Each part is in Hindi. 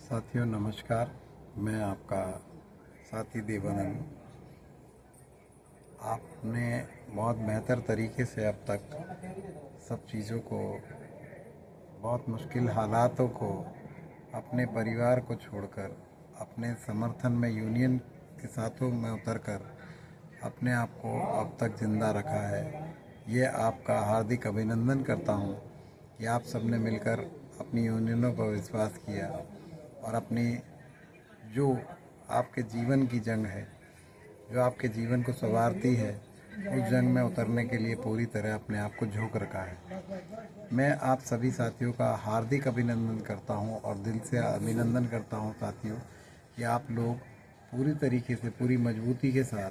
साथियों नमस्कार। मैं आपका साथी देवानंद। आपने बहुत बेहतर तरीके से अब तक सब चीज़ों को, बहुत मुश्किल हालातों को, अपने परिवार को छोड़कर अपने समर्थन में यूनियन के साथों में उतरकर अपने आप को अब तक ज़िंदा रखा है। ये आपका हार्दिक अभिनंदन करता हूँ कि आप सबने मिलकर अपनी यूनियनों पर विश्वास किया और अपनी जो आपके जीवन की जंग है, जो आपके जीवन को संवारती है, उस जंग में उतरने के लिए पूरी तरह अपने आप को झोंक रखा है। मैं आप सभी साथियों का हार्दिक अभिनंदन करता हूं और दिल से अभिनंदन करता हूं साथियों कि आप लोग पूरी तरीके से, पूरी मजबूती के साथ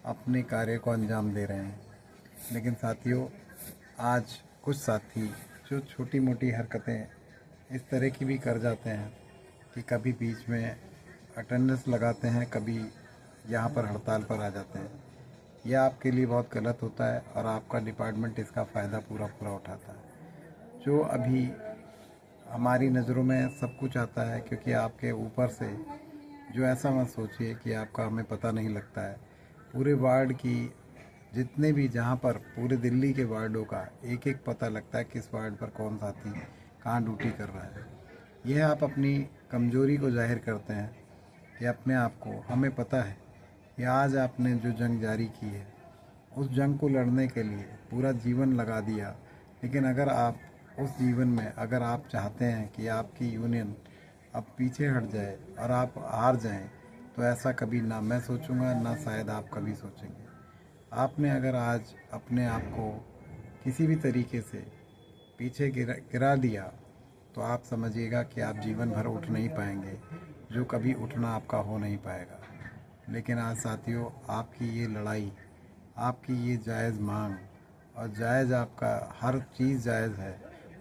अपने कार्य को अंजाम दे रहे हैं। लेकिन साथियों, आज कुछ साथी जो छोटी मोटी हरकतें इस तरह की भी कर जाते हैं कि कभी बीच में अटेंडेंस लगाते हैं, कभी यहाँ पर हड़ताल पर आ जाते हैं। यह आपके लिए बहुत गलत होता है और आपका डिपार्टमेंट इसका फ़ायदा पूरा पूरा उठाता है। जो अभी हमारी नज़रों में सब कुछ आता है क्योंकि आपके ऊपर से, जो ऐसा मत सोचिए कि आपका हमें पता नहीं लगता है। पूरे वार्ड की जितने भी, जहाँ पर पूरे दिल्ली के वार्डों का एक एक पता लगता है किस वार्ड पर कौन साथी कहाँ ड्यूटी कर रहा है। यह आप अपनी कमजोरी को जाहिर करते हैं कि अपने आप को, हमें पता है कि आज आपने जो जंग जारी की है, उस जंग को लड़ने के लिए पूरा जीवन लगा दिया। लेकिन अगर आप उस जीवन में, अगर आप चाहते हैं कि आपकी यूनियन अब पीछे हट जाए और आप हार जाएं, तो ऐसा कभी ना मैं सोचूंगा, ना शायद आप कभी सोचेंगे। आपने अगर आज अपने आप को किसी भी तरीके से पीछे गिरा दिया, तो आप समझिएगा कि आप जीवन भर उठ नहीं पाएंगे, जो कभी उठना आपका हो नहीं पाएगा। लेकिन आज साथियों, आपकी ये लड़ाई, आपकी ये जायज़ मांग और जायज़, आपका हर चीज़ जायज़ है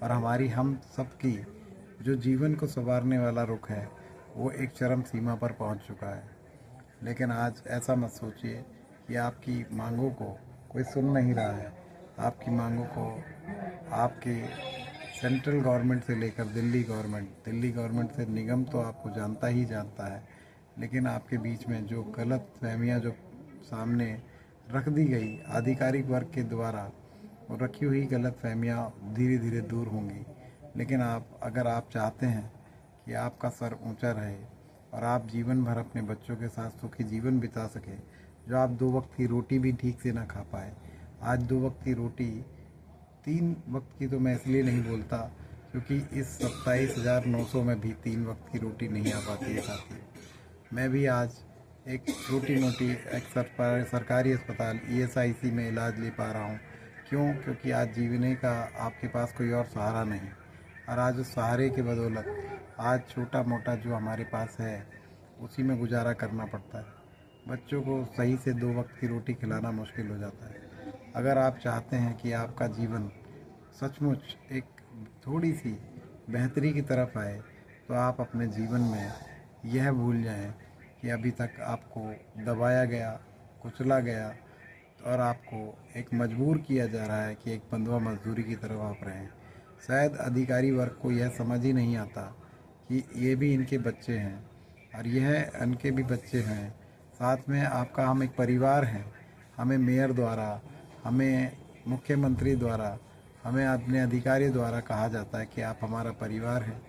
और हमारी, हम सबकी जो जीवन को संवारने वाला रुख है, वो एक चरम सीमा पर पहुंच चुका है। लेकिन आज ऐसा मत सोचिए कि आपकी मांगों को कोई सुन नहीं रहा है। आपकी मांगों को आपके सेंट्रल गवर्नमेंट से लेकर दिल्ली गवर्नमेंट से निगम तो आपको जानता ही जानता है। लेकिन आपके बीच में जो गलत फहमियाँ जो सामने रख दी गई आधिकारिक वर्ग के द्वारा, वो रखी हुई गलत फहमियाँ धीरे धीरे दूर होंगी। लेकिन अगर आप चाहते हैं कि आपका सर ऊंचा रहे और आप जीवन भर अपने बच्चों के साथ सुखी जीवन बिता सके, जो आप 2 वक्त की रोटी भी ठीक से ना खा पाए। आज 2 वक्त की रोटी, 3 वक्त की तो मैं इसलिए नहीं बोलता क्योंकि इस 27,900 में भी 3 वक्त की रोटी नहीं आ पाती है साथी। मैं भी आज एक छोटी मोटी एक सरकारी अस्पताल ESIC में इलाज ले पा रहा हूँ। क्यों? क्योंकि आज जीवने का आपके पास कोई और सहारा नहीं। और आज उस सहारे की बदौलत आज छोटा मोटा जो हमारे पास है, उसी में गुजारा करना पड़ता है। बच्चों को सही से 2 वक्त की रोटी खिलाना मुश्किल हो जाता है। अगर आप चाहते हैं कि आपका जीवन सचमुच एक थोड़ी सी बेहतरी की तरफ आए, तो आप अपने जीवन में यह भूल जाएं कि अभी तक आपको दबाया गया, कुचला गया और आपको एक मजबूर किया जा रहा है कि एक बंधुआ मजदूरी की तरफ आप रहें। शायद अधिकारी वर्ग को यह समझ ही नहीं आता कि ये भी इनके बच्चे हैं और यह इनके भी बच्चे हैं। साथ में आपका, हम एक परिवार हैं। हमें मेयर द्वारा, हमें मुख्यमंत्री द्वारा, हमें अपने अधिकारी द्वारा कहा जाता है कि आप हमारा परिवार हैं,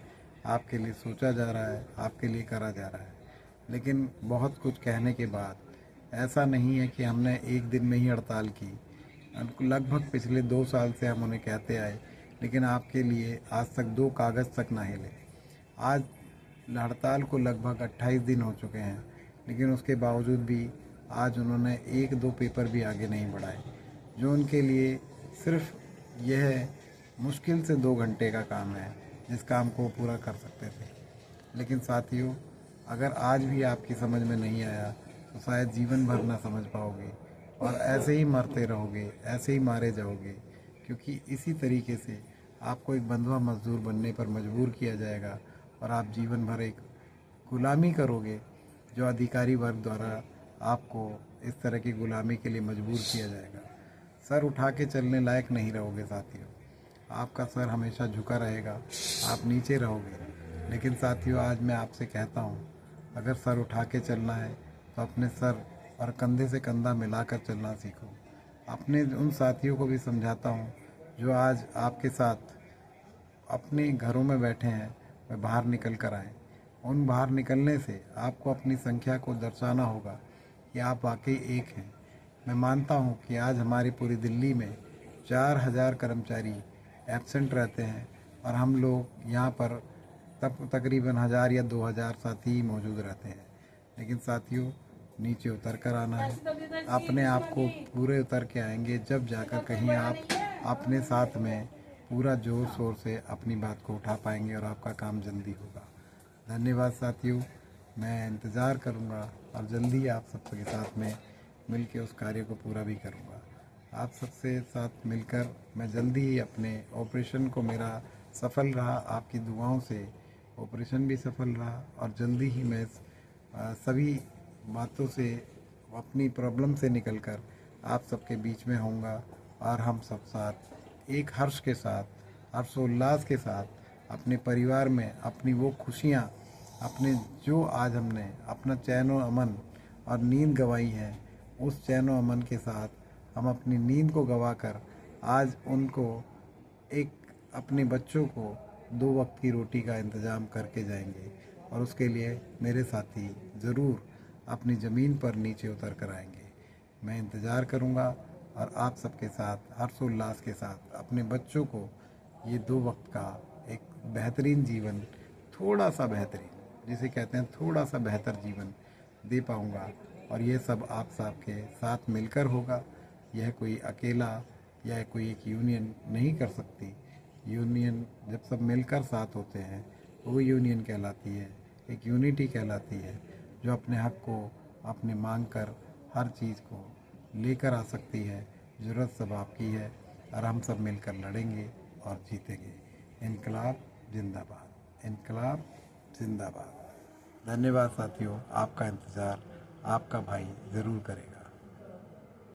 आपके लिए सोचा जा रहा है, आपके लिए करा जा रहा है। लेकिन बहुत कुछ कहने के बाद ऐसा नहीं है कि हमने एक दिन में ही हड़ताल की। लगभग पिछले 2 साल से हम उन्हें कहते आए, लेकिन आपके लिए आज तक 2 कागज़ तक ना हिले। आज हड़ताल को लगभग 28 दिन हो चुके हैं, लेकिन उसके बावजूद भी आज उन्होंने 1-2 पेपर भी आगे नहीं बढ़ाए, जो उनके लिए सिर्फ यह मुश्किल से 2 घंटे का काम है, जिस काम को पूरा कर सकते थे। लेकिन साथियों, अगर आज भी आपकी समझ में नहीं आया, तो शायद जीवन भर ना समझ पाओगे और ऐसे ही मरते रहोगे, ऐसे ही मारे जाओगे। क्योंकि इसी तरीके से आपको एक बंधुआ मजदूर बनने पर मजबूर किया जाएगा और आप जीवन भर एक गुलामी करोगे, जो अधिकारी वर्ग द्वारा आपको इस तरह की गुलामी के लिए मजबूर किया जाएगा। सर उठा के चलने लायक नहीं रहोगे साथियों। आपका सर हमेशा झुका रहेगा, आप नीचे रहोगे। लेकिन साथियों, आज मैं आपसे कहता हूँ, अगर सर उठा के चलना है तो अपने सर और कंधे से कंधा मिलाकर चलना सीखो। अपने उन साथियों को भी समझाता हूँ जो आज आपके साथ अपने घरों में बैठे हैं, वे बाहर निकल कर आएँ। उन बाहर निकलने से आपको अपनी संख्या को दर्शाना होगा कि आप वाकई एक हैं। मैं मानता हूँ कि आज हमारी पूरी दिल्ली में 4000 कर्मचारी एब्सेंट रहते हैं और हम लोग यहाँ पर तब तकरीबन 1000 या 2000 साथी ही मौजूद रहते हैं। लेकिन साथियों, नीचे उतर कर आना है। अपने आप को पूरे उतर के आएंगे जब जाकर कहीं आप अपने साथ में पूरा जोर शोर से अपनी बात को उठा पाएंगे और आपका काम जल्दी होगा। धन्यवाद साथियों, मैं इंतज़ार करूँगा और जल्दी आप सबके साथ में मिल के उस कार्य को पूरा भी करूँगा। आप सबसे साथ मिलकर मैं जल्दी ही अपने ऑपरेशन को, मेरा सफल रहा, आपकी दुआओं से ऑपरेशन भी सफल रहा और जल्दी ही मैं सभी बातों से, अपनी प्रॉब्लम से निकलकर आप सबके बीच में होऊंगा और हम सब साथ एक हर्ष के साथ, हर्षोल्लास के साथ अपने परिवार में अपनी वो खुशियाँ, अपने जो आज हमने अपना चैन व अमन और नींद गंवाई है, उस चैन व अमन के साथ हम अपनी नींद को गंवाकर आज उनको एक, अपने बच्चों को 2 वक्त की रोटी का इंतज़ाम करके जाएंगे और उसके लिए मेरे साथी ज़रूर अपनी ज़मीन पर नीचे उतर कर आएंगे। मैं इंतज़ार करूंगा और आप सबके साथ हर्षोल्लास के साथ अपने बच्चों को ये 2 वक्त का एक बेहतरीन जीवन, थोड़ा सा बेहतरीन, जिसे कहते हैं थोड़ा सा बेहतर जीवन दे पाऊंगा। और ये सब आप सबके साथ मिलकर होगा। यह कोई अकेला या कोई एक यूनियन नहीं कर सकती। यूनियन जब सब मिलकर साथ होते हैं तो वो यूनियन कहलाती है, एक यूनिटी कहलाती है, जो अपने हक को अपने मांग कर हर चीज़ को लेकर आ सकती है। ज़रूरत सब आपकी है और हम सब मिलकर लड़ेंगे और जीतेंगे। इनकलाब जिंदाबाद, इनकलाब जिंदाबाद। धन्यवाद साथियों, आपका इंतज़ार आपका भाई ज़रूर करेगा।